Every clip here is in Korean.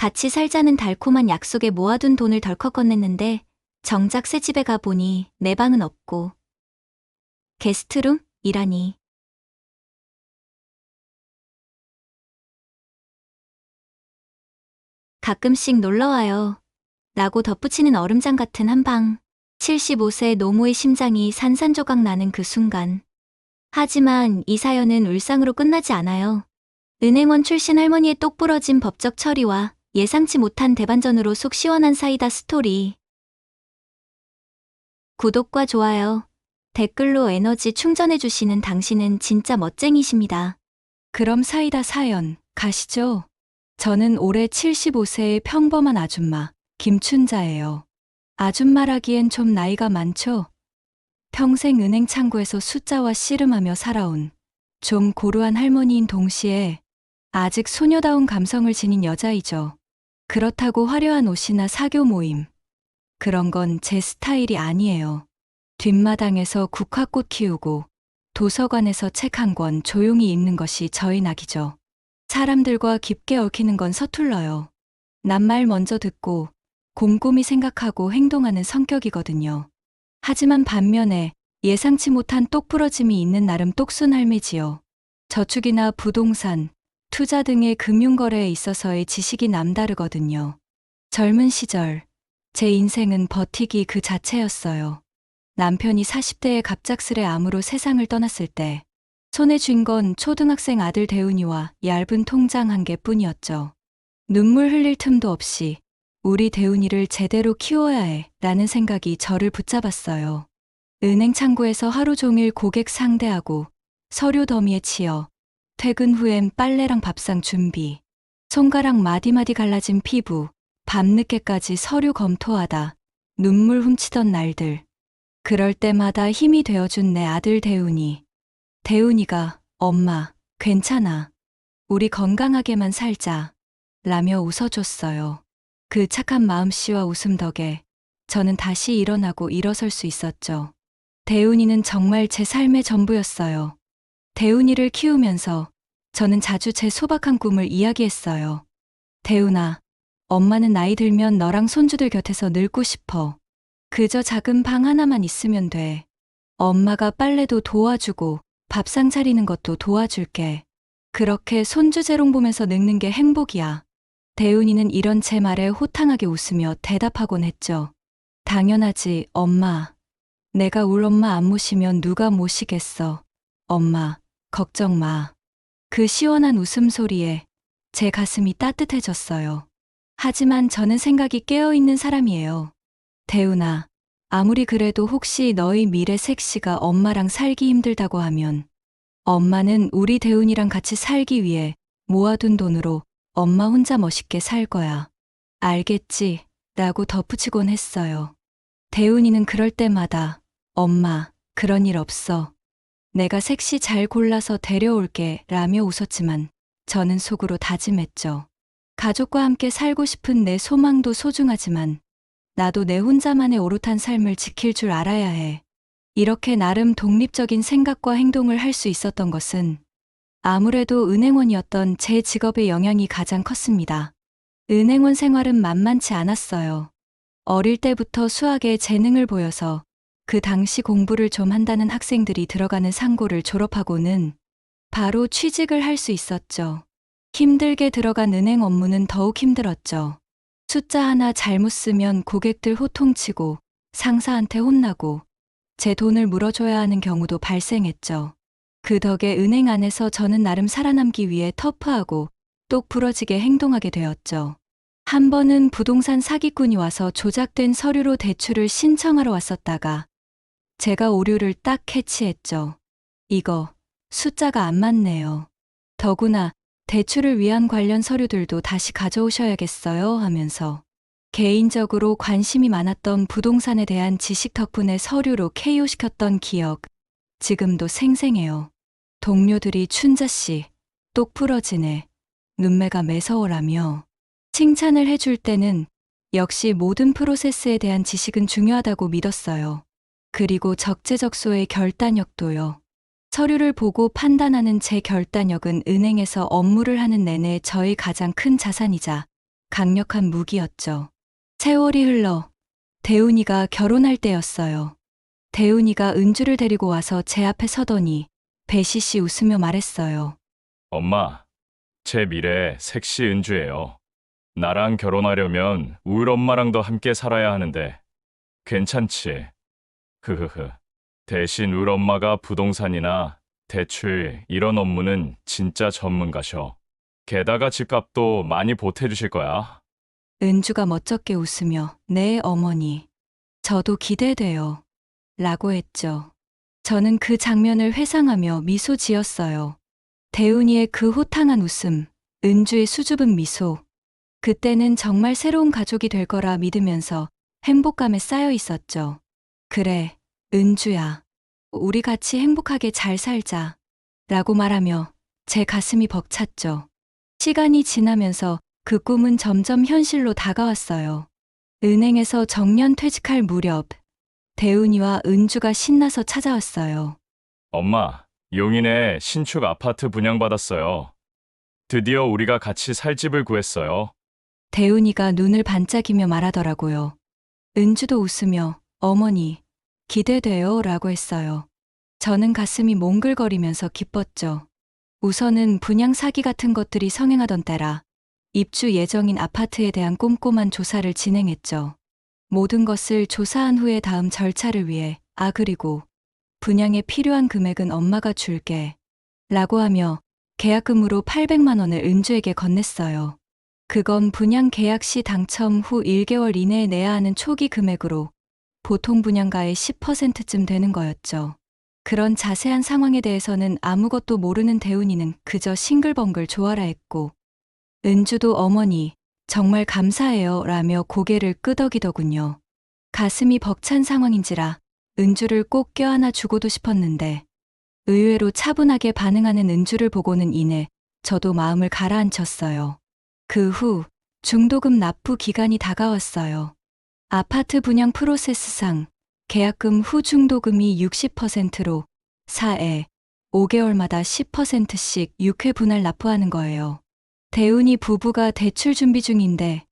같이 살자는 달콤한 약속에 모아둔 돈을 덜컥 건넸는데 정작 새 집에 가보니 내 방은 없고 게스트룸? 이라니. 가끔씩 놀러와요. 라고 덧붙이는 얼음장 같은 한 방. 75세 노모의 심장이 산산조각 나는 그 순간. 하지만 이 사연은 울상으로 끝나지 않아요. 은행원 출신 할머니의 똑부러진 법적 처리와 예상치 못한 대반전으로 속 시원한 사이다 스토리. 구독과 좋아요, 댓글로 에너지 충전해주시는 당신은 진짜 멋쟁이십니다. 그럼 사이다 사연 가시죠. 저는 올해 75세의 평범한 아줌마 김춘자예요. 아줌마라기엔 좀 나이가 많죠? 평생 은행 창구에서 숫자와 씨름하며 살아온 좀 고루한 할머니인 동시에 아직 소녀다운 감성을 지닌 여자이죠. 그렇다고 화려한 옷이나 사교 모임, 그런 건 제 스타일이 아니에요. 뒷마당에서 국화꽃 키우고 도서관에서 책 한 권 조용히 읽는 것이 저의 낙이죠. 사람들과 깊게 얽히는 건 서툴러요. 낱말 먼저 듣고 곰곰이 생각하고 행동하는 성격이거든요. 하지만 반면에 예상치 못한 똑부러짐이 있는 나름 똑순 할매지요. 저축이나 부동산, 투자 등의 금융거래에 있어서의 지식이 남다르거든요. 젊은 시절, 제 인생은 버티기 그 자체였어요. 남편이 40대에 갑작스레 암으로 세상을 떠났을 때 손에 쥔 건 초등학생 아들 대훈이와 얇은 통장 한 개뿐이었죠. 눈물 흘릴 틈도 없이 우리 대훈이를 제대로 키워야 해 라는 생각이 저를 붙잡았어요. 은행 창구에서 하루 종일 고객 상대하고 서류 더미에 치여 퇴근 후엔 빨래랑 밥상 준비, 손가락 마디마디 갈라진 피부, 밤늦게까지 서류 검토하다 눈물 훔치던 날들. 그럴 때마다 힘이 되어준 내 아들 대훈이. 대훈이가 엄마, 괜찮아. 우리 건강하게만 살자. 라며 웃어줬어요. 그 착한 마음씨와 웃음 덕에 저는 다시 일어나고 일어설 수 있었죠. 대훈이는 정말 제 삶의 전부였어요. 대훈이를 키우면서 저는 자주 제 소박한 꿈을 이야기했어요. 대훈아, 엄마는 나이 들면 너랑 손주들 곁에서 늙고 싶어. 그저 작은 방 하나만 있으면 돼. 엄마가 빨래도 도와주고 밥상 차리는 것도 도와줄게. 그렇게 손주 재롱 보면서 늙는 게 행복이야. 대훈이는 이런 제 말에 호탕하게 웃으며 대답하곤 했죠. 당연하지, 엄마. 내가 울 엄마 안 모시면 누가 모시겠어. 엄마, 걱정 마. 그 시원한 웃음소리에 제 가슴이 따뜻해졌어요. 하지만 저는 생각이 깨어있는 사람이에요. 대훈아, 아무리 그래도 혹시 너의 미래 색시가 엄마랑 살기 힘들다고 하면 엄마는 우리 대훈이랑 같이 살기 위해 모아둔 돈으로 엄마 혼자 멋있게 살 거야. 알겠지? 라고 덧붙이곤 했어요. 대훈이는 그럴 때마다 엄마, 그런 일 없어. 내가 색시 잘 골라서 데려올게 라며 웃었지만 저는 속으로 다짐했죠. 가족과 함께 살고 싶은 내 소망도 소중하지만 나도 내 혼자만의 오롯한 삶을 지킬 줄 알아야 해. 이렇게 나름 독립적인 생각과 행동을 할 수 있었던 것은 아무래도 은행원이었던 제 직업의 영향이 가장 컸습니다. 은행원 생활은 만만치 않았어요. 어릴 때부터 수학에 재능을 보여서 그 당시 공부를 좀 한다는 학생들이 들어가는 상고를 졸업하고는 바로 취직을 할 수 있었죠. 힘들게 들어간 은행 업무는 더욱 힘들었죠. 숫자 하나 잘못 쓰면 고객들 호통치고 상사한테 혼나고 제 돈을 물어줘야 하는 경우도 발생했죠. 그 덕에 은행 안에서 저는 나름 살아남기 위해 터프하고 똑 부러지게 행동하게 되었죠. 한 번은 부동산 사기꾼이 와서 조작된 서류로 대출을 신청하러 왔었다가 제가 오류를 딱 캐치했죠. 이거 숫자가 안 맞네요. 더구나 대출을 위한 관련 서류들도 다시 가져오셔야겠어요 하면서 개인적으로 관심이 많았던 부동산에 대한 지식 덕분에 서류로 KO시켰던 기억, 지금도 생생해요. 동료들이 춘자씨, 똑 부러지네, 눈매가 매서워라며 칭찬을 해줄 때는 역시 모든 프로세스에 대한 지식은 중요하다고 믿었어요. 그리고 적재적소의 결단력도요. 서류를 보고 판단하는 제 결단력은 은행에서 업무를 하는 내내 저의 가장 큰 자산이자 강력한 무기였죠. 세월이 흘러 대훈이가 결혼할 때였어요. 대훈이가 은주를 데리고 와서 제 앞에 서더니 배시시 웃으며 말했어요. 엄마, 제 미래 섹시 은주예요. 나랑 결혼하려면 울 엄마랑도 함께 살아야 하는데 괜찮지? 흐흐흐. 대신 울 엄마가 부동산이나 대출 이런 업무는 진짜 전문가셔. 게다가 집값도 많이 보태주실 거야. 은주가 멋쩍게 웃으며 네 어머니, 저도 기대돼요. 라고 했죠. 저는 그 장면을 회상하며 미소 지었어요. 대훈이의 그 호탕한 웃음, 은주의 수줍은 미소. 그때는 정말 새로운 가족이 될 거라 믿으면서 행복감에 쌓여 있었죠. 그래, 은주야. 우리 같이 행복하게 잘 살자. 라고 말하며 제 가슴이 벅찼죠. 시간이 지나면서 그 꿈은 점점 현실로 다가왔어요. 은행에서 정년 퇴직할 무렵, 대훈이와 은주가 신나서 찾아왔어요. 엄마, 용인에 신축 아파트 분양받았어요. 드디어 우리가 같이 살 집을 구했어요. 대훈이가 눈을 반짝이며 말하더라고요. 은주도 웃으며 어머니, 기대돼요 라고 했어요. 저는 가슴이 몽글거리면서 기뻤죠. 우선은 분양 사기 같은 것들이 성행하던 때라 입주 예정인 아파트에 대한 꼼꼼한 조사를 진행했죠. 모든 것을 조사한 후에 다음 절차를 위해 그리고 분양에 필요한 금액은 엄마가 줄게 라고 하며 계약금으로 800만 원을 은주에게 건넸어요. 그건 분양 계약 시 당첨 후 1개월 이내에 내야 하는 초기 금액으로 보통 분양가의 10%쯤 되는 거였죠. 그런 자세한 상황에 대해서는 아무것도 모르는 대훈이는 그저 싱글벙글 좋아라 했고 은주도 어머니 정말 감사해요 라며 고개를 끄덕이더군요. 가슴이 벅찬 상황인지라 은주를 꼭 껴안아 주고도 싶었는데 의외로 차분하게 반응하는 은주를 보고는 이내 저도 마음을 가라앉혔어요. 그 후 중도금 납부 기간이 다가왔어요. 아파트 분양 프로세스상 계약금 후 중도금이 60%로 4회 5개월마다 10%씩 6회 분할 납부하는 거예요. 대훈이 부부가 대출 준비 중인데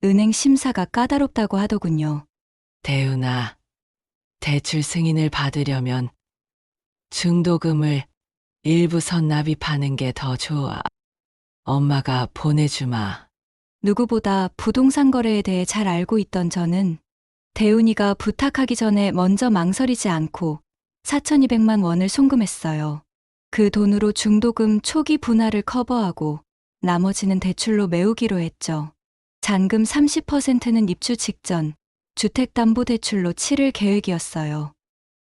은행 심사가 까다롭다고 하더군요. 대훈아, 대출 승인을 받으려면 중도금을 일부 선납입하는 게 더 좋아. 엄마가 보내주마. 누구보다 부동산 거래에 대해 잘 알고 있던 저는 대훈이가 부탁하기 전에 먼저 망설이지 않고 4,200만 원을 송금했어요. 그 돈으로 중도금 초기 분할을 커버하고 나머지는 대출로 메우기로 했죠. 잔금 30%는 입주 직전 주택담보대출로 치를 계획이었어요.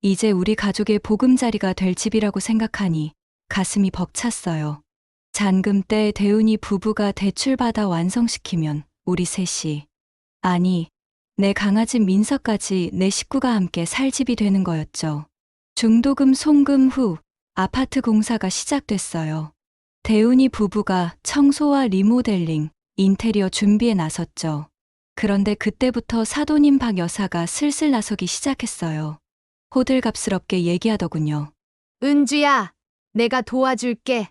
이제 우리 가족의 보금자리가 될 집이라고 생각하니 가슴이 벅찼어요. 잔금 때 대훈이 부부가 대출받아 완성시키면 우리 셋이, 아니, 내 강아지 민서까지 내 식구가 함께 살 집이 되는 거였죠. 중도금 송금 후 아파트 공사가 시작됐어요. 대훈이 부부가 청소와 리모델링, 인테리어 준비에 나섰죠. 그런데 그때부터 사돈인 박 여사가 슬슬 나서기 시작했어요. 호들갑스럽게 얘기하더군요. 은주야, 내가 도와줄게.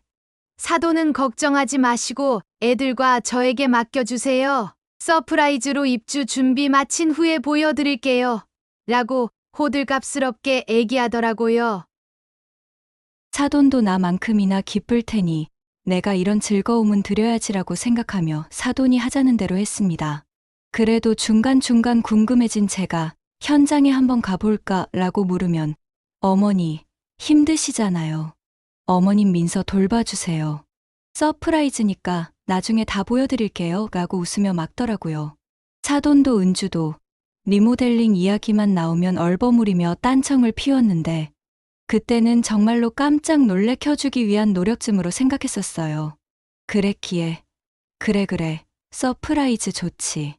사돈은 걱정하지 마시고 애들과 저에게 맡겨주세요. 서프라이즈로 입주 준비 마친 후에 보여드릴게요. 라고 호들갑스럽게 얘기하더라고요. 사돈도 나만큼이나 기쁠 테니 내가 이런 즐거움은 드려야지라고 생각하며 사돈이 하자는 대로 했습니다. 그래도 중간중간 궁금해진 제가 현장에 한번 가볼까 라고 물으면 어머니 힘드시잖아요. 어머님 민서 돌봐주세요. 서프라이즈니까 나중에 다 보여드릴게요 라고 웃으며 막더라고요. 사돈도 은주도 리모델링 이야기만 나오면 얼버무리며 딴청을 피웠는데 그때는 정말로 깜짝 놀래켜주기 위한 노력쯤으로 생각했었어요. 그랬기에 그래 서프라이즈 좋지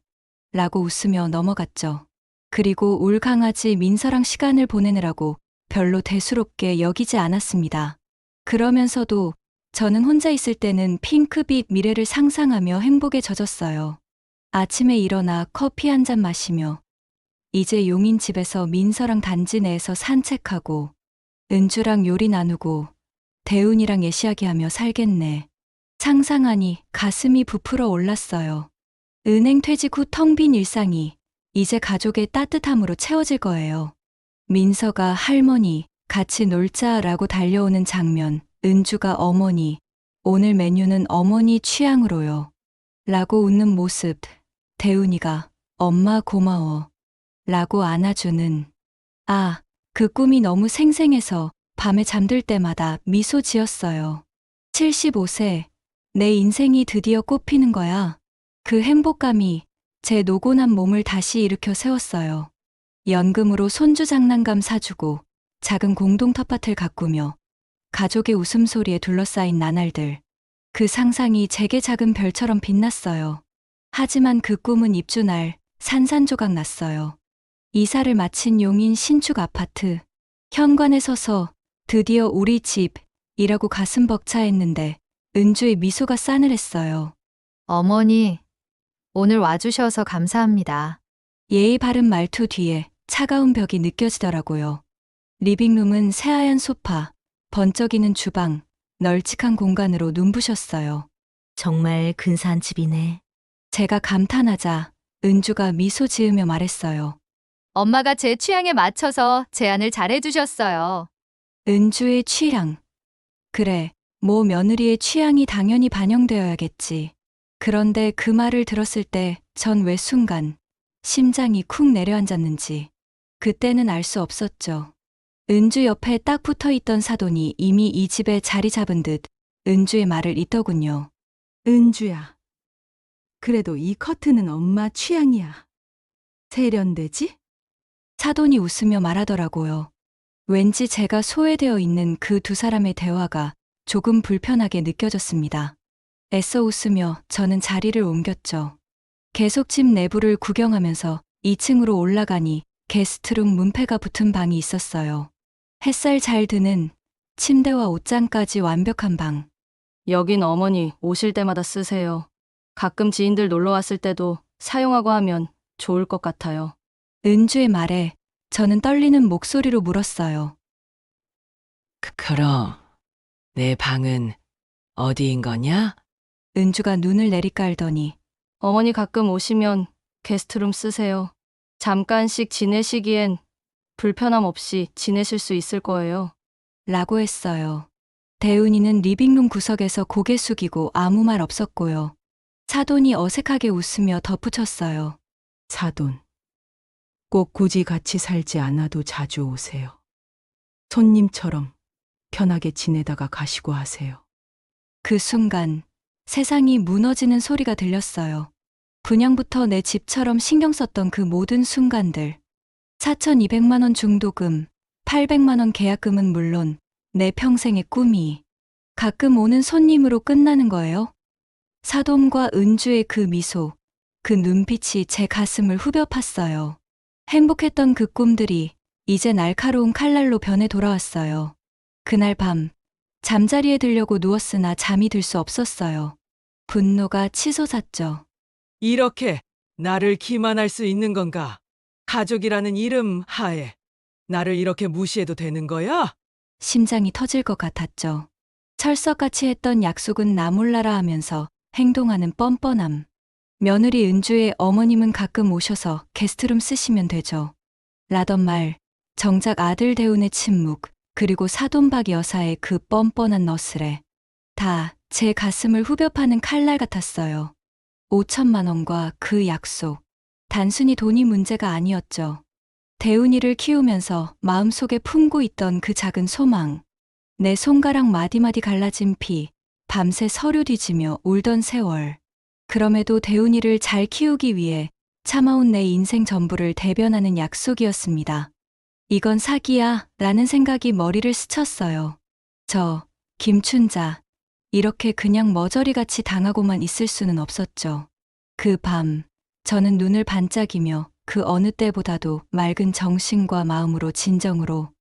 라고 웃으며 넘어갔죠. 그리고 울 강아지 민서랑 시간을 보내느라고 별로 대수롭게 여기지 않았습니다. 그러면서도 저는 혼자 있을 때는 핑크빛 미래를 상상하며 행복에 젖었어요. 아침에 일어나 커피 한 잔 마시며 이제 용인 집에서 민서랑 단지 내에서 산책하고 은주랑 요리 나누고 대훈이랑 예시하게 하며 살겠네. 상상하니 가슴이 부풀어 올랐어요. 은행 퇴직 후 텅 빈 일상이 이제 가족의 따뜻함으로 채워질 거예요. 민서가 할머니, 같이 놀자라고 달려오는 장면, 은주가 어머니, 오늘 메뉴는 어머니 취향으로요. 라고 웃는 모습, 대훈이가 엄마 고마워. 라고 안아주는. 아, 그 꿈이 너무 생생해서 밤에 잠들 때마다 미소 지었어요. 75세, 내 인생이 드디어 꽃피는 거야. 그 행복감이 제 노곤한 몸을 다시 일으켜 세웠어요. 연금으로 손주 장난감 사주고 작은 공동 텃밭을 가꾸며 가족의 웃음소리에 둘러싸인 나날들. 그 상상이 제게 작은 별처럼 빛났어요. 하지만 그 꿈은 입주날 산산조각 났어요. 이사를 마친 용인 신축 아파트. 현관에 서서 드디어 우리 집이라고 가슴 벅차했는데 은주의 미소가 싸늘했어요. 어머니, 오늘 와주셔서 감사합니다. 예의 바른 말투 뒤에 차가운 벽이 느껴지더라고요. 리빙룸은 새하얀 소파, 번쩍이는 주방, 널찍한 공간으로 눈부셨어요. 정말 근사한 집이네. 제가 감탄하자 은주가 미소 지으며 말했어요. 엄마가 제 취향에 맞춰서 제안을 잘해주셨어요. 은주의 취향. 그래, 모 며느리의 취향이 당연히 반영되어야겠지. 그런데 그 말을 들었을 때 전 왜 순간 심장이 쿵 내려앉았는지 그때는 알 수 없었죠. 은주 옆에 딱 붙어 있던 사돈이 이미 이 집에 자리 잡은 듯 은주의 말을 잇더군요. 은주야. 그래도 이 커트는 엄마 취향이야. 세련되지? 사돈이 웃으며 말하더라고요. 왠지 제가 소외되어 있는 그 두 사람의 대화가 조금 불편하게 느껴졌습니다. 애써 웃으며 저는 자리를 옮겼죠. 계속 집 내부를 구경하면서 2층으로 올라가니 게스트룸 문패가 붙은 방이 있었어요. 햇살 잘 드는 침대와 옷장까지 완벽한 방. 여긴 어머니 오실 때마다 쓰세요. 가끔 지인들 놀러 왔을 때도 사용하고 하면 좋을 것 같아요. 은주의 말에 저는 떨리는 목소리로 물었어요. 그럼 내 방은 어디인 거냐? 은주가 눈을 내리깔더니 어머니 가끔 오시면 게스트룸 쓰세요. 잠깐씩 지내시기엔 불편함 없이 지내실 수 있을 거예요. 라고 했어요. 대훈이는 리빙룸 구석에서 고개 숙이고 아무 말 없었고요. 사돈이 어색하게 웃으며 덧붙였어요. 사돈. 꼭 굳이 같이 살지 않아도 자주 오세요. 손님처럼 편하게 지내다가 가시고 하세요. 그 순간 세상이 무너지는 소리가 들렸어요. 분양부터 내 집처럼 신경 썼던 그 모든 순간들. 4,200만 원 중도금, 800만 원 계약금은 물론 내 평생의 꿈이 가끔 오는 손님으로 끝나는 거예요. 사돈과 은주의 그 미소, 그 눈빛이 제 가슴을 후벼 팠어요. 행복했던 그 꿈들이 이제 날카로운 칼날로 변해 돌아왔어요. 그날 밤 잠자리에 들려고 누웠으나 잠이 들 수 없었어요. 분노가 치솟았죠. 이렇게 나를 기만할 수 있는 건가? 가족이라는 이름 하에 나를 이렇게 무시해도 되는 거야? 심장이 터질 것 같았죠. 철석같이 했던 약속은 나 몰라라 하면서 행동하는 뻔뻔함. 며느리 은주의 어머님은 가끔 오셔서 게스트룸 쓰시면 되죠. 라던 말, 정작 아들 대운의 침묵, 그리고 사돈박 여사의 그 뻔뻔한 너스레. 다 제 가슴을 후벼 파는 칼날 같았어요. 5천만 원과 그 약속. 단순히 돈이 문제가 아니었죠. 대운이를 키우면서 마음속에 품고 있던 그 작은 소망. 내 손가락 마디마디 갈라진 피, 밤새 서류 뒤지며 울던 세월. 그럼에도 대운이를 잘 키우기 위해 참아온 내 인생 전부를 대변하는 약속이었습니다. 이건 사기야 라는 생각이 머리를 스쳤어요. 저, 김춘자, 이렇게 그냥 머저리같이 당하고만 있을 수는 없었죠. 그 밤, 저는 눈을 반짝이며 그 어느 때보다도 맑은 정신과 마음으로 진정으로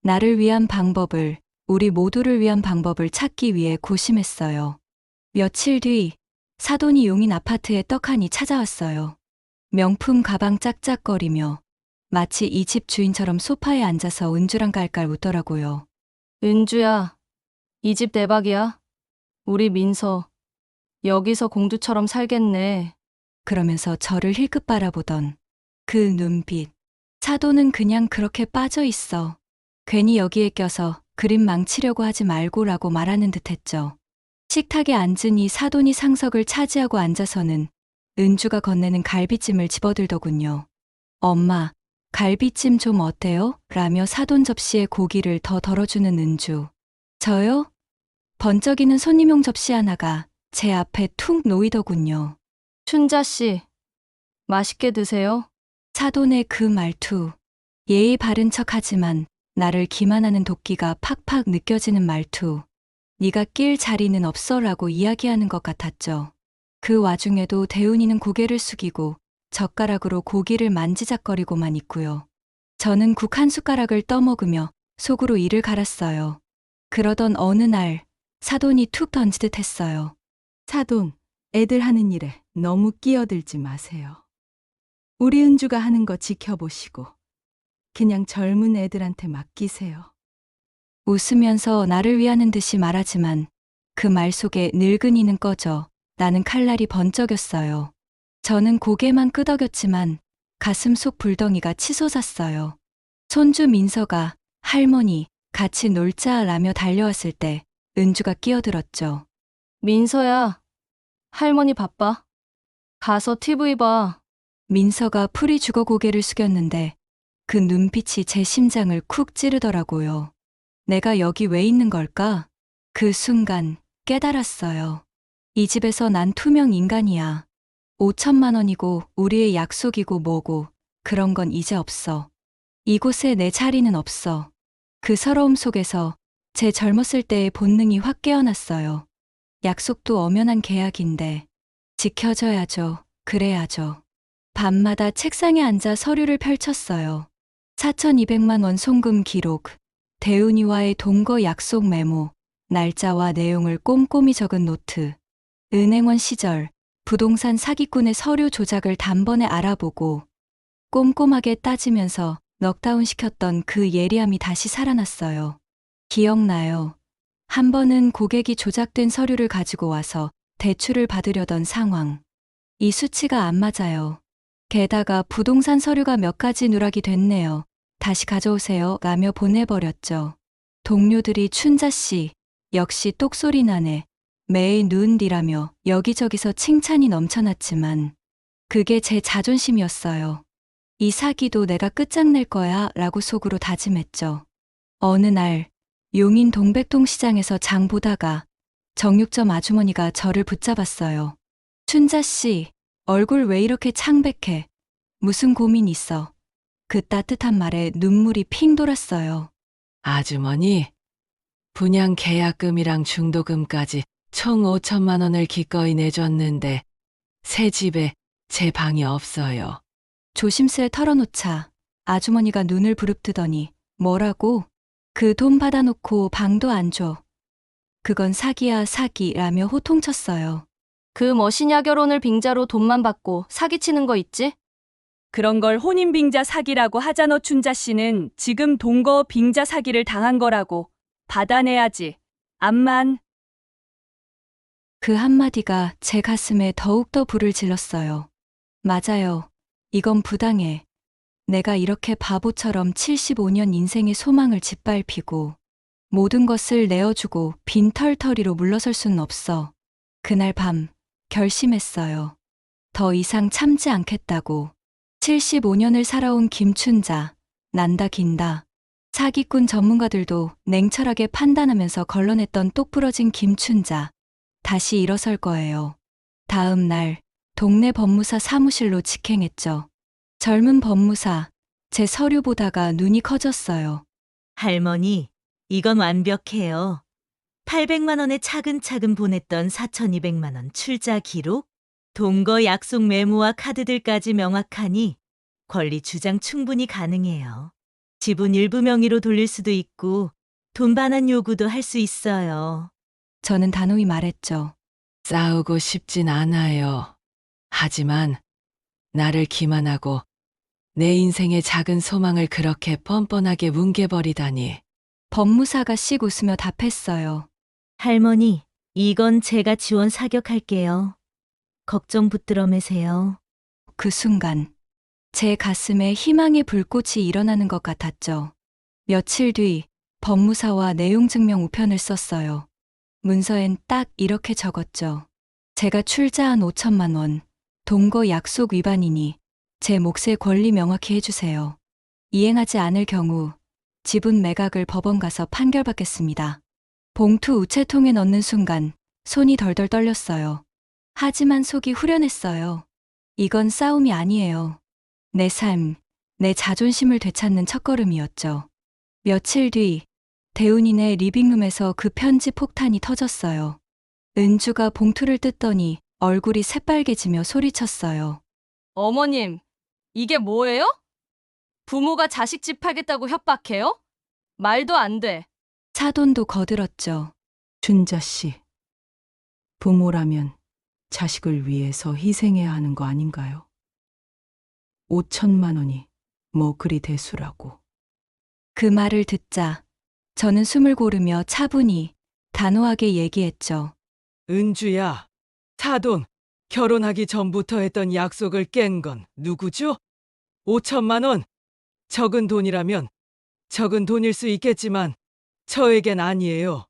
나를 위한 방법을, 우리 모두를 위한 방법을 찾기 위해 고심했어요. 며칠 뒤 사돈이 용인 아파트에 떡하니 찾아왔어요. 명품 가방 짝짝거리며 마치 이 집 주인처럼 소파에 앉아서 은주랑 깔깔 웃더라고요. 은주야, 이 집 대박이야. 우리 민서, 여기서 공주처럼 살겠네. 그러면서 저를 힐끗 바라보던 그 눈빛. 사돈은 그냥 그렇게 빠져 있어. 괜히 여기에 껴서 그림 망치려고 하지 말고라고 말하는 듯 했죠. 식탁에 앉으니 사돈이 상석을 차지하고 앉아서는 은주가 건네는 갈비찜을 집어들더군요. 엄마, 갈비찜 좀 어때요? 라며 사돈 접시에 고기를 더 덜어주는 은주. 저요? 번쩍이는 손님용 접시 하나가 제 앞에 툭 놓이더군요. 춘자 씨, 맛있게 드세요. 사돈의 그 말투. 예의 바른 척하지만 나를 기만하는 도끼가 팍팍 느껴지는 말투. 네가 낄 자리는 없어라고 이야기하는 것 같았죠. 그 와중에도 대운이는 고개를 숙이고 젓가락으로 고기를 만지작거리고만 있고요. 저는 국 한 숟가락을 떠먹으며 속으로 이를 갈았어요. 그러던 어느 날 사돈이 툭 던지듯 했어요. 사돈, 애들 하는 일에 너무 끼어들지 마세요. 우리 은주가 하는 거 지켜보시고 그냥 젊은 애들한테 맡기세요. 웃으면서 나를 위하는 듯이 말하지만 그 말 속에 늙은이는 꺼져 나는 칼날이 번쩍였어요. 저는 고개만 끄덕였지만 가슴 속 불덩이가 치솟았어요. 손주 민서가 할머니 같이 놀자 라며 달려왔을 때 은주가 끼어들었죠. 민서야, 할머니 바빠. 가서 TV 봐. 민서가 풀이 죽어 고개를 숙였는데 그 눈빛이 제 심장을 쿡 찌르더라고요. 내가 여기 왜 있는 걸까? 그 순간 깨달았어요. 이 집에서 난 투명 인간이야. 5천만 원이고 우리의 약속이고 뭐고 그런 건 이제 없어. 이곳에 내 자리는 없어. 그 서러움 속에서 제 젊었을 때의 본능이 확 깨어났어요. 약속도 엄연한 계약인데 지켜져야죠. 그래야죠. 밤마다 책상에 앉아 서류를 펼쳤어요. 4,200만 원 송금 기록, 대운이와의 동거 약속 메모, 날짜와 내용을 꼼꼼히 적은 노트, 은행원 시절 부동산 사기꾼의 서류 조작을 단번에 알아보고 꼼꼼하게 따지면서 넉다운 시켰던 그 예리함이 다시 살아났어요. 기억나요. 한 번은 고객이 조작된 서류를 가지고 와서 대출을 받으려던 상황. 이 수치가 안 맞아요. 게다가 부동산 서류가 몇 가지 누락이 됐네요. 다시 가져오세요. 라며 보내버렸죠. 동료들이 춘자씨, 역시 똑소리 나네. 매일 눈 뒤라며 여기저기서 칭찬이 넘쳐났지만 그게 제 자존심이었어요. 이 사기도 내가 끝장낼 거야 라고 속으로 다짐했죠. 어느 날 용인 동백동 시장에서 장 보다가 정육점 아주머니가 저를 붙잡았어요. 춘자씨, 얼굴 왜 이렇게 창백해? 무슨 고민 있어? 그 따뜻한 말에 눈물이 핑 돌았어요. 아주머니, 분양 계약금이랑 중도금까지 총 5천만 원을 기꺼이 내줬는데 새 집에 제 방이 없어요. 조심스레 털어놓자 아주머니가 눈을 부릅뜨더니 뭐라고? 그 돈 받아놓고 방도 안 줘. 그건 사기야 사기라며 호통쳤어요. 그 머시냐 결혼을 빙자로 돈만 받고 사기치는 거 있지? 그런 걸 혼인빙자 사기라고 하잖아. 춘자 씨는 지금 동거 빙자 사기를 당한 거라고. 받아내야지. 암만. 그 한마디가 제 가슴에 더욱더 불을 질렀어요. 맞아요. 이건 부당해. 내가 이렇게 바보처럼 75년 인생의 소망을 짓밟히고 모든 것을 내어주고 빈털터리로 물러설 수는 없어. 그날 밤 결심했어요. 더 이상 참지 않겠다고. 75년을 살아온 김춘자, 난다 긴다. 사기꾼 전문가들도 냉철하게 판단하면서 걸러냈던 똑부러진 김춘자. 다시 일어설 거예요. 다음 날 동네 법무사 사무실로 직행했죠. 젊은 법무사, 제 서류 보다가 눈이 커졌어요. 할머니, 이건 완벽해요. 800만 원에 차근차근 보냈던 4,200만 원 출자 기록, 동거 약속 메모와 카드들까지 명확하니 권리 주장 충분히 가능해요. 지분 일부 명의로 돌릴 수도 있고 돈 반환 요구도 할 수 있어요. 저는 단호히 말했죠. 싸우고 싶진 않아요. 하지만 나를 기만하고 내 인생의 작은 소망을 그렇게 뻔뻔하게 뭉개버리다니. 법무사가 씩 웃으며 답했어요. 할머니, 이건 제가 지원 사격할게요. 걱정 붙들어 매세요. 그 순간 제 가슴에 희망의 불꽃이 일어나는 것 같았죠. 며칠 뒤 법무사와 내용 증명 우편을 썼어요. 문서엔 딱 이렇게 적었죠. 제가 출자한 5천만 원, 동거 약속 위반이니 제 몫의 권리 명확히 해주세요. 이행하지 않을 경우 지분 매각을 법원 가서 판결받겠습니다. 봉투 우체통에 넣는 순간 손이 덜덜 떨렸어요. 하지만 속이 후련했어요. 이건 싸움이 아니에요. 내 삶, 내 자존심을 되찾는 첫걸음이었죠. 며칠 뒤 대운이네 리빙룸에서 그 편지 폭탄이 터졌어요. 은주가 봉투를 뜯더니 얼굴이 새빨개지며 소리쳤어요. 어머님, 이게 뭐예요? 부모가 자식 집 팔겠다고 협박해요? 말도 안 돼. 사돈도 거들었죠. 춘자 씨, 부모라면 자식을 위해서 희생해야 하는 거 아닌가요? 5천만 원이 뭐 그리 대수라고. 그 말을 듣자 저는 숨을 고르며 차분히 단호하게 얘기했죠. 은주야, 사돈, 결혼하기 전부터 했던 약속을 깬 건 누구죠? 5천만 원. 적은 돈이라면 적은 돈일 수 있겠지만 저에겐 아니에요.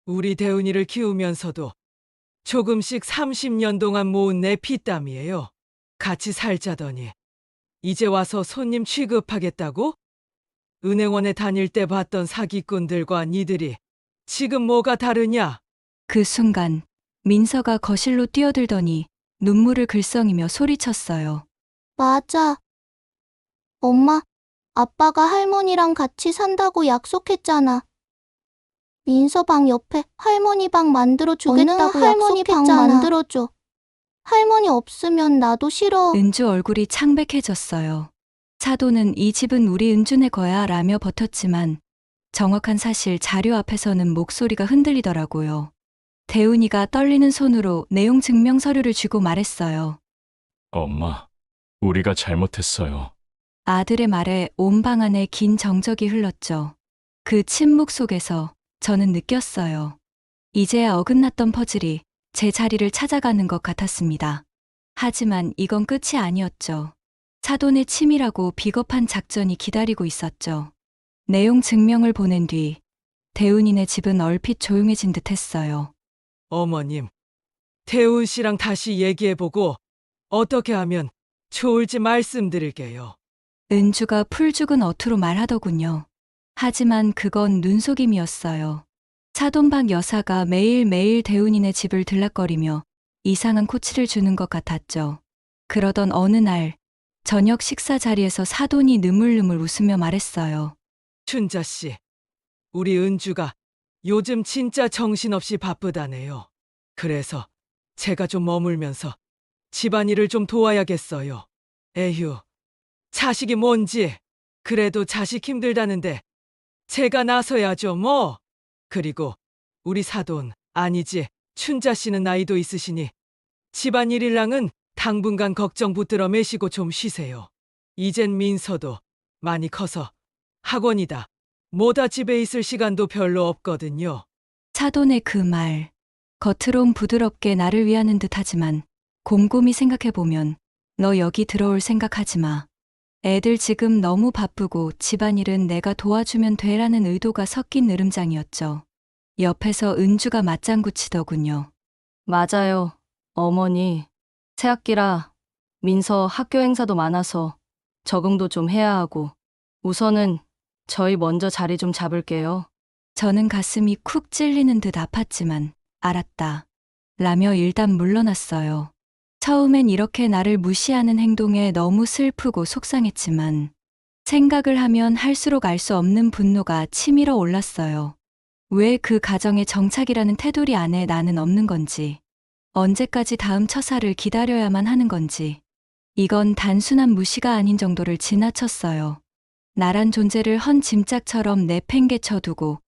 우리 대운이를 키우면서도 조금씩 30년 동안 모은 내 피땀이에요. 같이 살자더니 이제 와서 손님 취급하겠다고? 은행원에 다닐 때 봤던 사기꾼들과 니들이 지금 뭐가 다르냐? 그 순간 민서가 거실로 뛰어들더니 눈물을 글썽이며 소리쳤어요. 맞아. 엄마, 아빠가 할머니랑 같이 산다고 약속했잖아. 민서 방 옆에 할머니 방 만들어 주겠다고 할머니 방 만들어줘. 할머니 없으면 나도 싫어. 은주 얼굴이 창백해졌어요. 사돈은 이 집은 우리 은주네 거야 라며 버텼지만 정확한 사실 자료 앞에서는 목소리가 흔들리더라고요. 대운이가 떨리는 손으로 내용 증명 서류를 쥐고 말했어요. 엄마, 우리가 잘못했어요. 아들의 말에 온 방 안에 긴 정적이 흘렀죠. 그 침묵 속에서 저는 느꼈어요. 이제야 어긋났던 퍼즐이 제 자리를 찾아가는 것 같았습니다. 하지만 이건 끝이 아니었죠. 사돈의 치밀하고 비겁한 작전이 기다리고 있었죠. 내용 증명을 보낸 뒤 대운이네 집은 얼핏 조용해진 듯 했어요. 어머님, 대운 씨랑 다시 얘기해보고 어떻게 하면 좋을지 말씀드릴게요. 은주가 풀죽은 어투로 말하더군요. 하지만 그건 눈속임이었어요. 사돈방 여사가 매일매일 대운이네 집을 들락거리며 이상한 코치를 주는 것 같았죠. 그러던 어느 날 저녁 식사 자리에서 사돈이 느물느물 웃으며 말했어요. 춘자 씨, 우리 은주가 요즘 진짜 정신없이 바쁘다네요. 그래서 제가 좀 머물면서 집안일을 좀 도와야겠어요. 에휴, 자식이 뭔지. 그래도 자식 힘들다는데 제가 나서야죠 뭐. 그리고 우리 사돈, 아니지, 춘자 씨는 나이도 있으시니 집안일이랑은 당분간 걱정 붙들어 매시고 좀 쉬세요. 이젠 민서도 많이 커서 학원이다 뭐다 집에 있을 시간도 별로 없거든요. 사돈의 그 말, 겉으론 부드럽게 나를 위하는 듯하지만 곰곰이 생각해보면 너 여기 들어올 생각하지 마. 애들 지금 너무 바쁘고 집안일은 내가 도와주면 돼라는 의도가 섞인 으름장이었죠. 옆에서 은주가 맞장구 치더군요. 맞아요, 어머니. 새학기라 민서 학교 행사도 많아서 적응도 좀 해야 하고 우선은 저희 먼저 자리 좀 잡을게요. 저는 가슴이 쿡 찔리는 듯 아팠지만 알았다 라며 일단 물러났어요. 처음엔 이렇게 나를 무시하는 행동에 너무 슬프고 속상했지만 생각을 하면 할수록 알 수 없는 분노가 치밀어 올랐어요. 왜 그 가정의 정착이라는 테두리 안에 나는 없는 건지, 언제까지 다음 처사를 기다려야만 하는 건지, 이건 단순한 무시가 아닌 정도를 지나쳤어요. 나란 존재를 헌 짐짝처럼 내팽개쳐 두고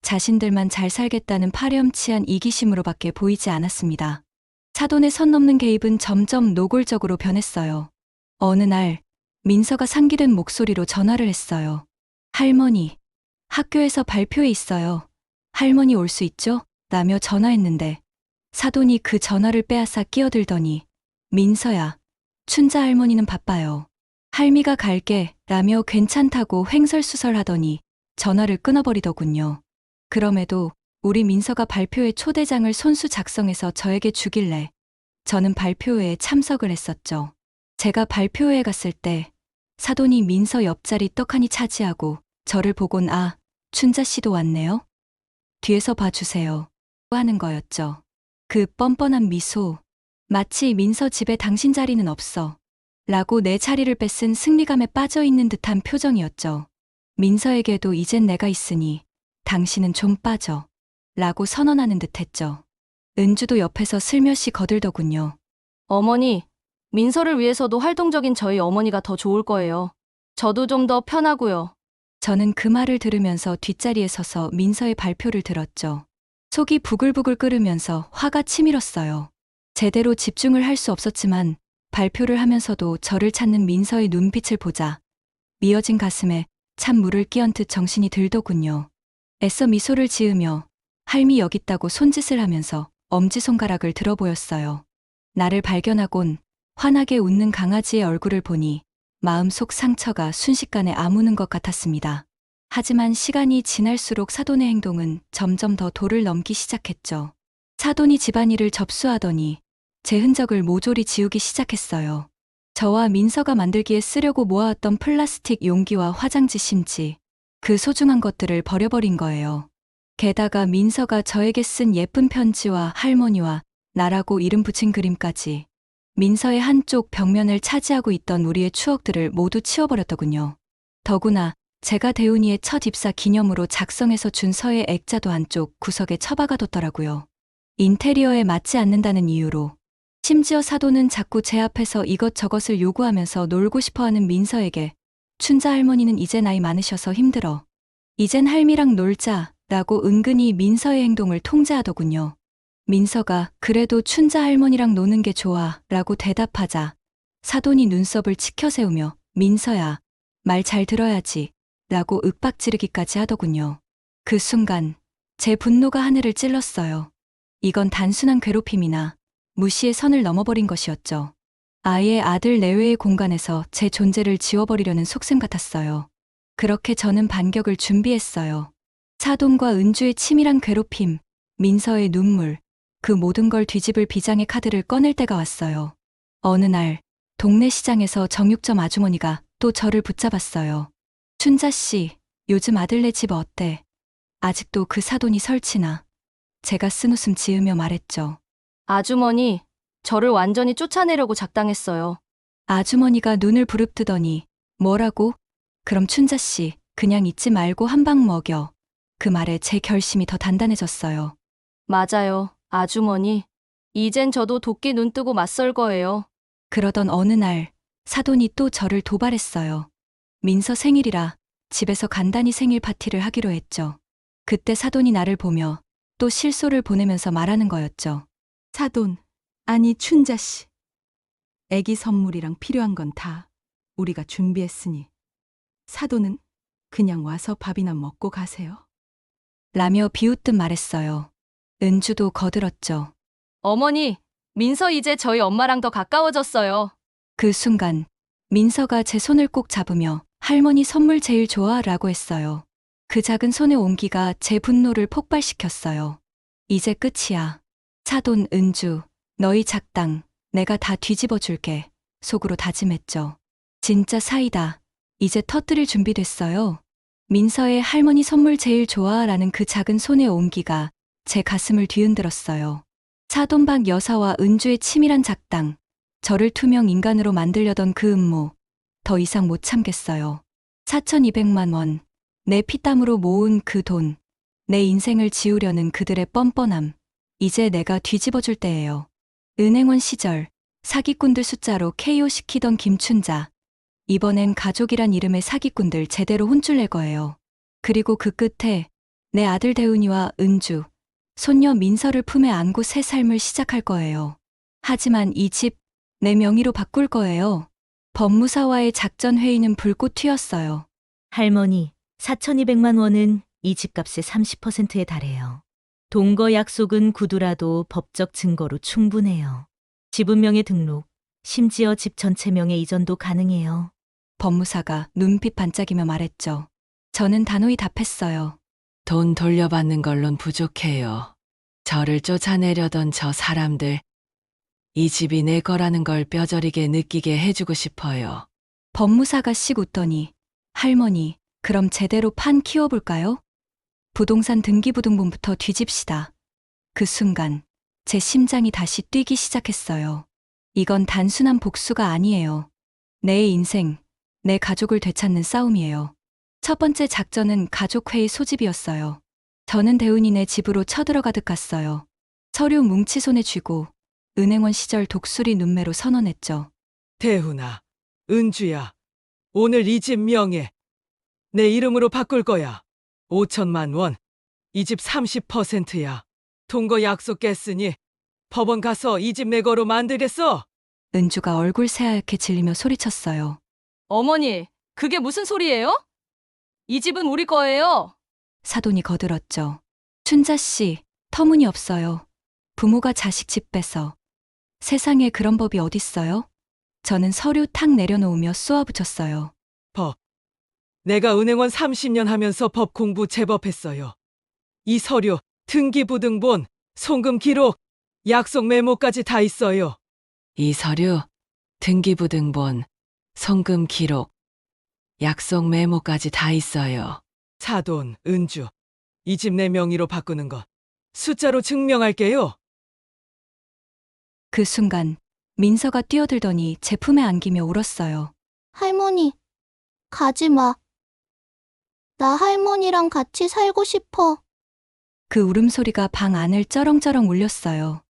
자신들만 잘 살겠다는 파렴치한 이기심으로밖에 보이지 않았습니다. 사돈의 선 넘는 개입은 점점 노골적으로 변했어요. 어느 날 민서가 상기된 목소리로 전화를 했어요. 할머니, 학교에서 발표회 있어요. 할머니 올 수 있죠? 라며 전화했는데 사돈이 그 전화를 빼앗아 끼어들더니 민서야, 춘자 할머니는 바빠요. 할미가 갈게 라며 괜찮다고 횡설수설하더니 전화를 끊어버리더군요. 그럼에도 우리 민서가 발표회 초대장을 손수 작성해서 저에게 주길래 저는 발표회에 참석을 했었죠. 제가 발표회에 갔을 때 사돈이 민서 옆자리 떡하니 차지하고 저를 보곤 아, 춘자 씨도 왔네요. 뒤에서 봐주세요. 하는 거였죠. 그 뻔뻔한 미소. 마치 민서 집에 당신 자리는 없어. 라고 내 자리를 뺏은 승리감에 빠져있는 듯한 표정이었죠. 민서에게도 이젠 내가 있으니 당신은 좀 빠져. 라고 선언하는 듯 했죠. 은주도 옆에서 슬며시 거들더군요. 어머니, 민서를 위해서도 활동적인 저희 어머니가 더 좋을 거예요. 저도 좀 더 편하고요. 저는 그 말을 들으면서 뒷자리에 서서 민서의 발표를 들었죠. 속이 부글부글 끓으면서 화가 치밀었어요. 제대로 집중을 할 수 없었지만 발표를 하면서도 저를 찾는 민서의 눈빛을 보자 미어진 가슴에 찬 물을 끼얹듯 정신이 들더군요. 애써 미소를 지으며 할미 여기 있다고 손짓을 하면서 엄지손가락을 들어 보였어요. 나를 발견하곤 환하게 웃는 강아지의 얼굴을 보니 마음속 상처가 순식간에 아무는 것 같았습니다. 하지만 시간이 지날수록 사돈의 행동은 점점 더 도를 넘기 시작했죠. 사돈이 집안일을 접수하더니 제 흔적을 모조리 지우기 시작했어요. 저와 민서가 만들기에 쓰려고 모아왔던 플라스틱 용기와 화장지 심지, 그 소중한 것들을 버려버린 거예요. 게다가 민서가 저에게 쓴 예쁜 편지와 할머니와 나라고 이름 붙인 그림까지 민서의 한쪽 벽면을 차지하고 있던 우리의 추억들을 모두 치워버렸더군요. 더구나 제가 대운이의 첫 입사 기념으로 작성해서 준 서의 액자도 한쪽 구석에 처박아뒀더라고요. 인테리어에 맞지 않는다는 이유로. 심지어 사돈은 자꾸 제 앞에서 이것저것을 요구하면서 놀고 싶어하는 민서에게 춘자 할머니는 이제 나이 많으셔서 힘들어. 이젠 할미랑 놀자 라고 은근히 민서의 행동을 통제하더군요. 민서가 그래도 춘자 할머니랑 노는 게 좋아 라고 대답하자 사돈이 눈썹을 치켜세우며 민서야, 말 잘 들어야지 라고 윽박지르기까지 하더군요. 그 순간 제 분노가 하늘을 찔렀어요. 이건 단순한 괴롭힘이나 무시의 선을 넘어버린 것이었죠. 아예 아들 내외의 공간에서 제 존재를 지워버리려는 속셈 같았어요. 그렇게 저는 반격을 준비했어요. 사돈과 은주의 치밀한 괴롭힘, 민서의 눈물, 그 모든 걸 뒤집을 비장의 카드를 꺼낼 때가 왔어요. 어느 날 동네 시장에서 정육점 아주머니가 또 저를 붙잡았어요. 춘자 씨, 요즘 아들네 집 어때? 아직도 그 사돈이 설치나? 제가 쓴웃음 지으며 말했죠. 아주머니, 저를 완전히 쫓아내려고 작당했어요. 아주머니가 눈을 부릅뜨더니 뭐라고? 그럼 춘자 씨, 그냥 잊지 말고 한 방 먹여. 그 말에 제 결심이 더 단단해졌어요. 맞아요, 아주머니. 이젠 저도 도끼 눈 뜨고 맞설 거예요. 그러던 어느 날 사돈이 또 저를 도발했어요. 민서 생일이라 집에서 간단히 생일 파티를 하기로 했죠. 그때 사돈이 나를 보며 또 실소를 보내면서 말하는 거였죠. 사돈, 아니 춘자 씨. 애기 선물이랑 필요한 건 다 우리가 준비했으니 사돈은 그냥 와서 밥이나 먹고 가세요. 라며 비웃듯 말했어요. 은주도 거들었죠. 어머니, 민서 이제 저희 엄마랑 더 가까워졌어요. 그 순간 민서가 제 손을 꼭 잡으며 할머니 선물 제일 좋아 라고 했어요. 그 작은 손의 온기가 제 분노를 폭발시켰어요. 이제 끝이야. 사돈 은주, 너희 작당 내가 다 뒤집어 줄게. 속으로 다짐했죠. 진짜 사이다. 이제 터뜨릴 준비됐어요. 민서의 할머니 선물 제일 좋아 라는 그 작은 손의 온기가 제 가슴을 뒤흔들었어요. 사돈박 여사와 은주의 치밀한 작당, 저를 투명 인간으로 만들려던 그 음모, 더 이상 못 참겠어요. 4,200만 원, 내 피땀으로 모은 그 돈, 내 인생을 지우려는 그들의 뻔뻔함, 이제 내가 뒤집어줄 때예요. 은행원 시절 사기꾼들 숫자로 KO시키던 김춘자, 이번엔 가족이란 이름의 사기꾼들 제대로 혼쭐 낼 거예요. 그리고 그 끝에 내 아들 대훈이와 은주, 손녀 민서를 품에 안고 새 삶을 시작할 거예요. 하지만 이 집 내 명의로 바꿀 거예요. 법무사와의 작전 회의는 불꽃 튀었어요. 할머니, 4,200만 원은 이 집값의 30%에 달해요. 동거 약속은 구두라도 법적 증거로 충분해요. 지분명의 등록, 심지어 집 전체 명의 이전도 가능해요. 법무사가 눈빛 반짝이며 말했죠. 저는 단호히 답했어요. 돈 돌려받는 걸론 부족해요. 저를 쫓아내려던 저 사람들, 이 집이 내 거라는 걸 뼈저리게 느끼게 해주고 싶어요. 법무사가 씩 웃더니 할머니, 그럼 제대로 판 키워볼까요? 부동산 등기부등본부터 뒤집시다. 그 순간 제 심장이 다시 뛰기 시작했어요. 이건 단순한 복수가 아니에요. 내 인생, 내 가족을 되찾는 싸움이에요. 첫 번째 작전은 가족회의 소집이었어요. 저는 대운이네 집으로 쳐들어가듯 갔어요. 서류 뭉치 손에 쥐고 은행원 시절 독수리 눈매로 선언했죠. 대훈아, 은주야, 오늘 이 집 명예 내 이름으로 바꿀 거야. 5천만 원, 이 집 30%야. 동거 약속 깼으니 법원 가서 이 집 내 거로 만들겠어. 은주가 얼굴 새하얗게 질리며 소리쳤어요. 어머니, 그게 무슨 소리예요? 이 집은 우리 거예요. 사돈이 거들었죠. 춘자 씨, 터무니없어요. 부모가 자식 집 빼서. 세상에 그런 법이 어딨어요? 저는 서류 탁 내려놓으며 쏘아붙였어요. 내가 은행원 30년 하면서 법 공부 제법 했어요. 이 서류, 등기부등본, 송금 기록, 약속 메모까지 다 있어요. 이 서류, 등기부등본, 송금 기록, 약속 메모까지 다 있어요. 사돈, 은주, 이 집 내 명의로 바꾸는 것 숫자로 증명할게요. 그 순간 민서가 뛰어들더니 제 품에 안기며 울었어요. 할머니, 가지 마. 나 할머니랑 같이 살고 싶어. 그 울음소리가 방 안을 쩌렁쩌렁 울렸어요.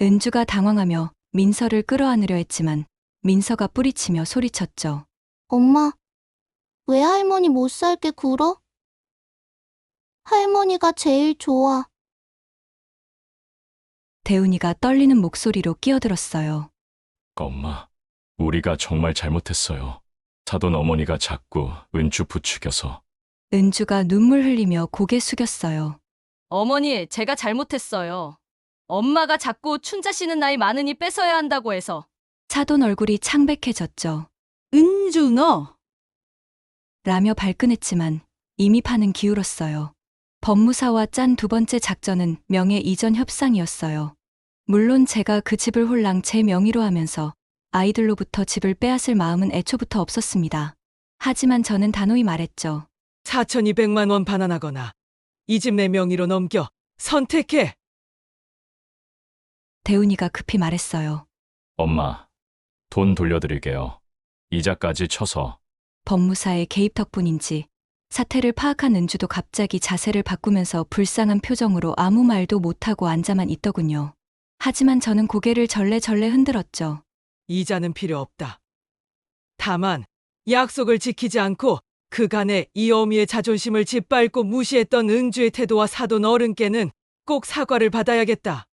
은주가 당황하며 민서를 끌어안으려 했지만 민서가 뿌리치며 소리쳤죠. 엄마, 왜 할머니 못 살게 굴어? 할머니가 제일 좋아. 대운이가 떨리는 목소리로 끼어들었어요. 엄마, 우리가 정말 잘못했어요. 사돈 어머니가 자꾸 은주 부추겨서. 은주가 눈물 흘리며 고개 숙였어요. 어머니, 제가 잘못했어요. 엄마가 자꾸 춘자 씨는 나이 많으니 뺏어야 한다고 해서. 사돈 얼굴이 창백해졌죠. 은주 너. 라며 발끈했지만 이미 판은 기울었어요. 법무사와 짠 두 번째 작전은 명예 이전 협상이었어요. 물론 제가 그 집을 홀랑 제 명의로 하면서 아이들로부터 집을 빼앗을 마음은 애초부터 없었습니다. 하지만 저는 단호히 말했죠. 4,200만 원 반환하거나 이 집 내 명의로 넘겨. 선택해. 대운이가 급히 말했어요. 엄마, 돈 돌려드릴게요. 이자까지 쳐서. 법무사의 개입 덕분인지 사태를 파악한 은주도 갑자기 자세를 바꾸면서 불쌍한 표정으로 아무 말도 못하고 앉아만 있더군요. 하지만 저는 고개를 절레절레 흔들었죠. 이자는 필요 없다. 다만 약속을 지키지 않고 그간의 이 어미의 자존심을 짓밟고 무시했던 은주의 태도와 사돈 어른께는 꼭 사과를 받아야겠다.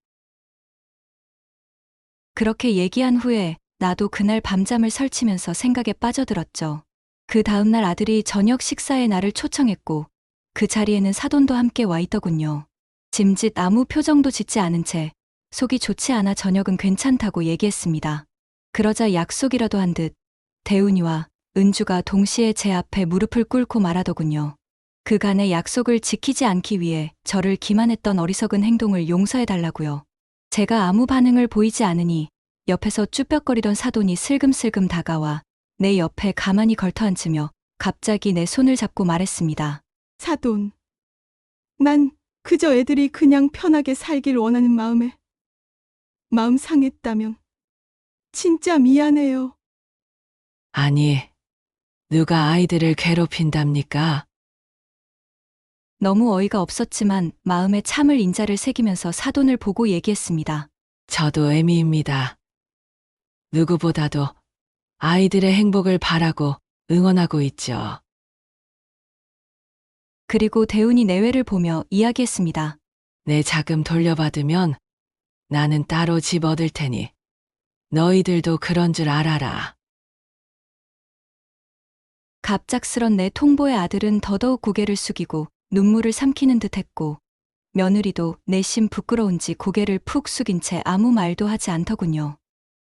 그렇게 얘기한 후에 나도 그날 밤잠을 설치면서 생각에 빠져들었죠. 그 다음날 아들이 저녁 식사에 나를 초청했고 그 자리에는 사돈도 함께 와 있더군요. 짐짓 아무 표정도 짓지 않은 채 속이 좋지 않아 저녁은 괜찮다고 얘기했습니다. 그러자 약속이라도 한 듯 대운이와 은주가 동시에 제 앞에 무릎을 꿇고 말하더군요. 그간의 약속을 지키지 않기 위해 저를 기만했던 어리석은 행동을 용서해달라고요. 제가 아무 반응을 보이지 않으니 옆에서 쭈뼛거리던 사돈이 슬금슬금 다가와 내 옆에 가만히 걸터앉으며 갑자기 내 손을 잡고 말했습니다. 사돈. 난 그저 애들이 그냥 편하게 살길 원하는 마음에 마음 상했다면 진짜 미안해요. 아니, 누가 아이들을 괴롭힌답니까? 너무 어이가 없었지만 마음에 참을 인자를 새기면서 사돈을 보고 얘기했습니다. 저도 애미입니다. 누구보다도 아이들의 행복을 바라고 응원하고 있죠. 그리고 대운이 내외를 보며 이야기했습니다. 내 자금 돌려받으면 나는 따로 집 얻을 테니 너희들도 그런 줄 알아라. 갑작스런 내 통보의 아들은 더더욱 고개를 숙이고 눈물을 삼키는 듯 했고 며느리도 내심 부끄러운지 고개를 푹 숙인 채 아무 말도 하지 않더군요.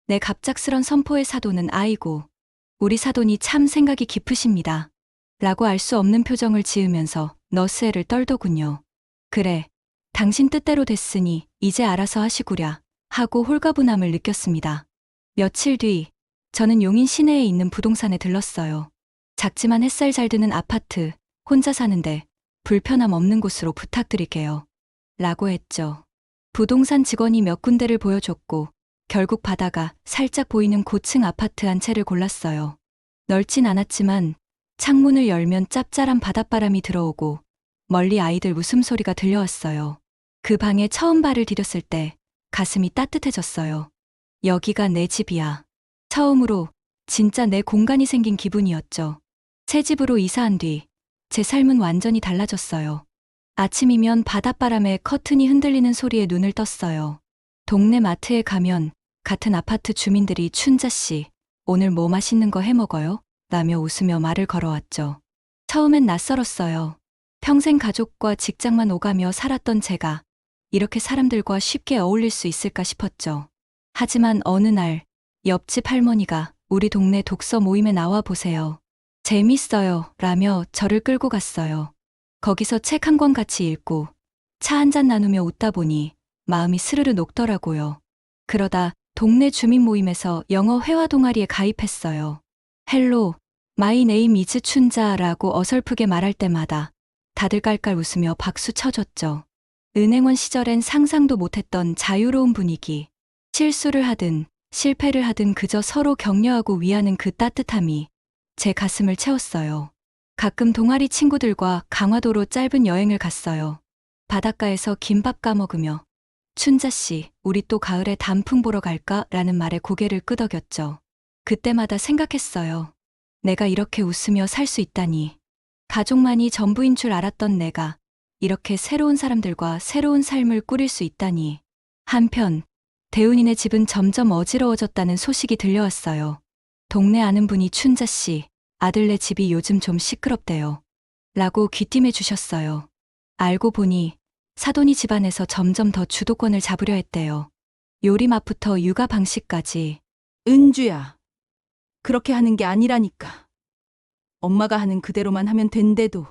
내 갑작스런 선포의 사돈은 아이고, 우리 사돈이 참 생각이 깊으십니다. 라고 알 수 없는 표정을 지으면서 너스레를 떨더군요. 그래, 당신 뜻대로 됐으니 이제 알아서 하시구랴 하고 홀가분함을 느꼈습니다. 며칠 뒤 저는 용인 시내에 있는 부동산에 들렀어요. 작지만 햇살 잘 드는 아파트, 혼자 사는데 불편함 없는 곳으로 부탁드릴게요. 라고 했죠. 부동산 직원이 몇 군데를 보여줬고 결국 바다가 살짝 보이는 고층 아파트 한 채를 골랐어요. 넓진 않았지만 창문을 열면 짭짤한 바닷바람이 들어오고 멀리 아이들 웃음소리가 들려왔어요. 그 방에 처음 발을 디뎠을 때 가슴이 따뜻해졌어요. 여기가 내 집이야. 처음으로 진짜 내 공간이 생긴 기분이었죠. 새 집으로 이사한 뒤 제 삶은 완전히 달라졌어요. 아침이면 바닷바람에 커튼이 흔들리는 소리에 눈을 떴어요. 동네 마트에 가면 같은 아파트 주민들이 춘자씨, 오늘 뭐 맛있는 거 해먹어요? 라며 웃으며 말을 걸어왔죠. 처음엔 낯설었어요. 평생 가족과 직장만 오가며 살았던 제가 이렇게 사람들과 쉽게 어울릴 수 있을까 싶었죠. 하지만 어느 날 옆집 할머니가 우리 동네 독서 모임에 나와 보세요. 재밌어요. 라며 저를 끌고 갔어요. 거기서 책 한 권 같이 읽고 차 한 잔 나누며 웃다 보니 마음이 스르르 녹더라고요. 그러다 동네 주민 모임에서 영어 회화 동아리에 가입했어요. 헬로, 마이 네임 이즈 춘자라고 어설프게 말할 때마다 다들 깔깔 웃으며 박수 쳐줬죠. 은행원 시절엔 상상도 못했던 자유로운 분위기. 실수를 하든 실패를 하든 그저 서로 격려하고 위하는 그 따뜻함이 제 가슴을 채웠어요. 가끔 동아리 친구들과 강화도로 짧은 여행을 갔어요. 바닷가에서 김밥 까먹으며 춘자씨, 우리 또 가을에 단풍 보러 갈까? 라는 말에 고개를 끄덕였죠. 그때마다 생각했어요. 내가 이렇게 웃으며 살 수 있다니. 가족만이 전부인 줄 알았던 내가 이렇게 새로운 사람들과 새로운 삶을 꾸릴 수 있다니. 한편 대운이네 집은 점점 어지러워졌다는 소식이 들려왔어요. 동네 아는 분이 춘자씨, 아들네 집이 요즘 좀 시끄럽대요. 라고 귀띔해 주셨어요. 알고 보니 사돈이 집안에서 점점 더 주도권을 잡으려 했대요. 요리 맛부터 육아 방식까지. 은주야, 그렇게 하는 게 아니라니까. 엄마가 하는 그대로만 하면 된대도.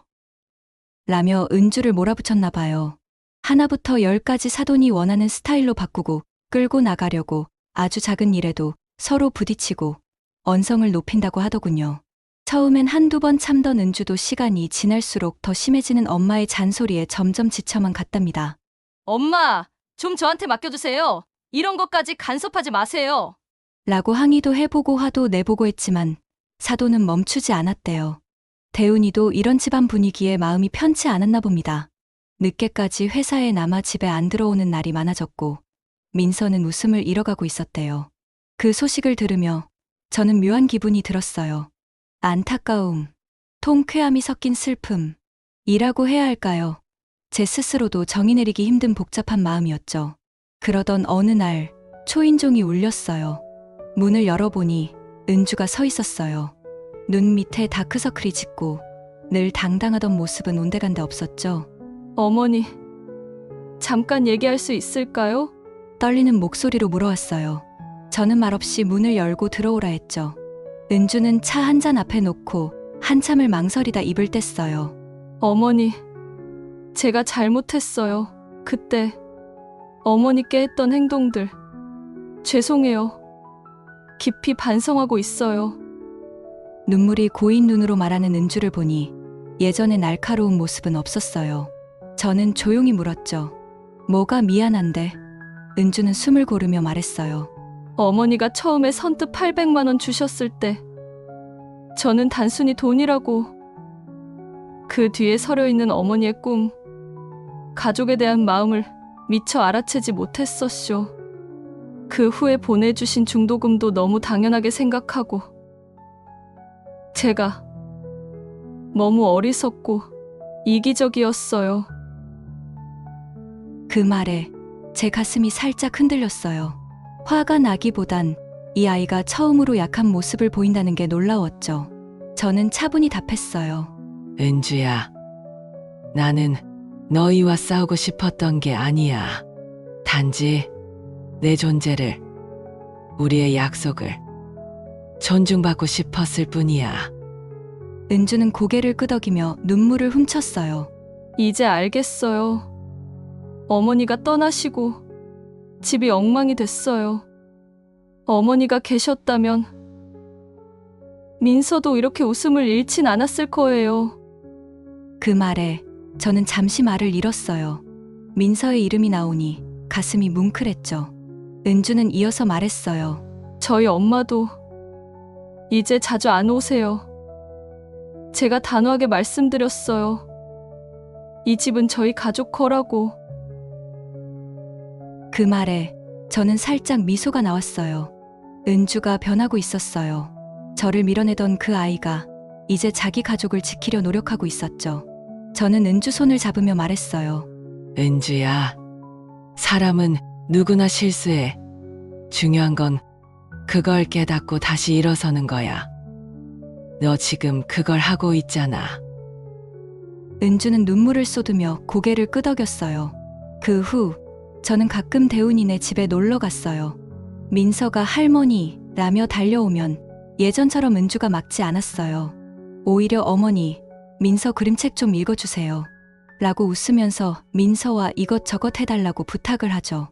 라며 은주를 몰아붙였나 봐요. 하나부터 10까지 사돈이 원하는 스타일로 바꾸고 끌고 나가려고 아주 작은 일에도 서로 부딪히고 언성을 높인다고 하더군요. 처음엔 한두 번 참던 은주도 시간이 지날수록 더 심해지는 엄마의 잔소리에 점점 지쳐만 갔답니다. 엄마, 좀 저한테 맡겨주세요. 이런 것까지 간섭하지 마세요. 라고 항의도 해보고 화도 내보고 했지만 사돈은 멈추지 않았대요. 대운이도 이런 집안 분위기에 마음이 편치 않았나 봅니다. 늦게까지 회사에 남아 집에 안 들어오는 날이 많아졌고 민서는 웃음을 잃어가고 있었대요. 그 소식을 들으며 저는 묘한 기분이 들었어요. 안타까움, 통쾌함이 섞인 슬픔, 이라고 해야 할까요? 제 스스로도 정의 내리기 힘든 복잡한 마음이었죠. 그러던 어느 날 초인종이 울렸어요. 문을 열어보니 은주가 서 있었어요. 눈 밑에 다크서클이 짙고 늘 당당하던 모습은 온데간데 없었죠. 어머니, 잠깐 얘기할 수 있을까요? 떨리는 목소리로 물어왔어요. 저는 말없이 문을 열고 들어오라 했죠. 은주는 차 한 잔 앞에 놓고 한참을 망설이다 입을 뗐어요. 어머니, 제가 잘못했어요. 그때 어머니께 했던 행동들. 죄송해요. 깊이 반성하고 있어요. 눈물이 고인 눈으로 말하는 은주를 보니 예전의 날카로운 모습은 없었어요. 저는 조용히 물었죠. 뭐가 미안한데? 은주는 숨을 고르며 말했어요. 어머니가 처음에 선뜻 800만 원 주셨을 때 저는 단순히 돈이라고, 그 뒤에 서려 있는 어머니의 꿈, 가족에 대한 마음을 미처 알아채지 못했었쇼. 그 후에 보내주신 중도금도 너무 당연하게 생각하고 제가 너무 어리석고 이기적이었어요. 그 말에 제 가슴이 살짝 흔들렸어요. 화가 나기보단 이 아이가 처음으로 약한 모습을 보인다는 게 놀라웠죠. 저는 차분히 답했어요. 은주야, 나는 너희와 싸우고 싶었던 게 아니야. 단지 내 존재를 우리의 약속을 존중받고 싶었을 뿐이야. 은주는 고개를 끄덕이며 눈물을 훔쳤어요. 이제 알겠어요. 어머니가 떠나시고 집이 엉망이 됐어요. 어머니가 계셨다면 민서도 이렇게 웃음을 잃진 않았을 거예요. 그 말에 저는 잠시 말을 잃었어요. 민서의 이름이 나오니 가슴이 뭉클했죠. 은주는 이어서 말했어요. 저희 엄마도 이제 자주 안 오세요. 제가 단호하게 말씀드렸어요. 이 집은 저희 가족 거라고. 그 말에 저는 살짝 미소가 나왔어요. 은주가 변하고 있었어요. 저를 밀어내던 그 아이가 이제 자기 가족을 지키려 노력하고 있었죠. 저는 은주 손을 잡으며 말했어요. 은주야, 사람은 누구나 실수해. 중요한 건 그걸 깨닫고 다시 일어서는 거야. 너 지금 그걸 하고 있잖아. 은주는 눈물을 쏟으며 고개를 끄덕였어요. 그 후 저는 가끔 대운이네 집에 놀러 갔어요. 민서가 할머니라며 달려오면 예전처럼 은주가 막지 않았어요. 오히려 어머니, 민서 그림책 좀 읽어주세요. 라고 웃으면서 민서와 이것저것 해달라고 부탁을 하죠.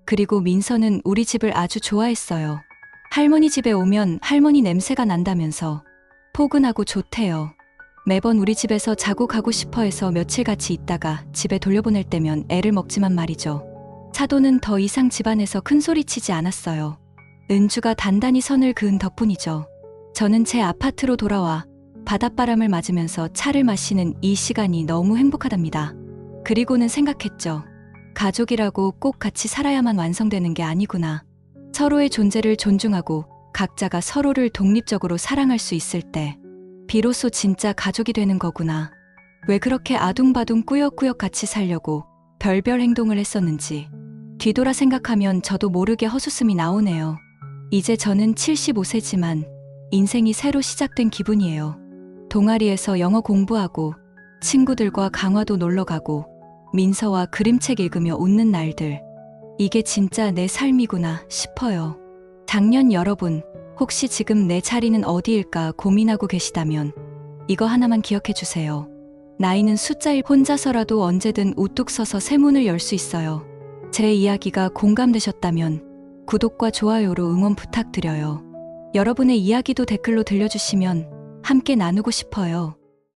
그리고 민서는 우리 집을 아주 좋아했어요. 할머니 집에 오면 할머니 냄새가 난다면서 포근하고 좋대요. 매번 우리 집에서 자고 가고 싶어 해서 며칠 같이 있다가 집에 돌려보낼 때면 애를 먹지만 말이죠. 차도는 더 이상 집안에서 큰 소리 치지 않았어요. 은주가 단단히 선을 그은 덕분이죠. 저는 제 아파트로 돌아와 바닷바람을 맞으면서 차를 마시는 이 시간이 너무 행복하답니다. 그리고는 생각했죠. 가족이라고 꼭 같이 살아야만 완성되는 게 아니구나. 서로의 존재를 존중하고 각자가 서로를 독립적으로 사랑할 수 있을 때 비로소 진짜 가족이 되는 거구나. 왜 그렇게 아둥바둥 꾸역꾸역 같이 살려고 별별 행동을 했었는지 뒤돌아 생각하면 저도 모르게 헛웃음이 나오네요. 이제 저는 75세지만 인생이 새로 시작된 기분이에요. 동아리에서 영어 공부하고 친구들과 강화도 놀러가고 민서와 그림책 읽으며 웃는 날들. 이게 진짜 내 삶이구나 싶어요. 작년 여러분, 혹시 지금 내 자리는 어디일까 고민하고 계시다면 이거 하나만 기억해 주세요. 나이는 숫자일 혼자서라도 언제든 우뚝 서서 새 문을 열 수 있어요. 제 이야기가 공감되셨다면 구독과 좋아요로 응원 부탁드려요. 여러분의 이야기도 댓글로 들려주시면 함께 나누고 싶어요.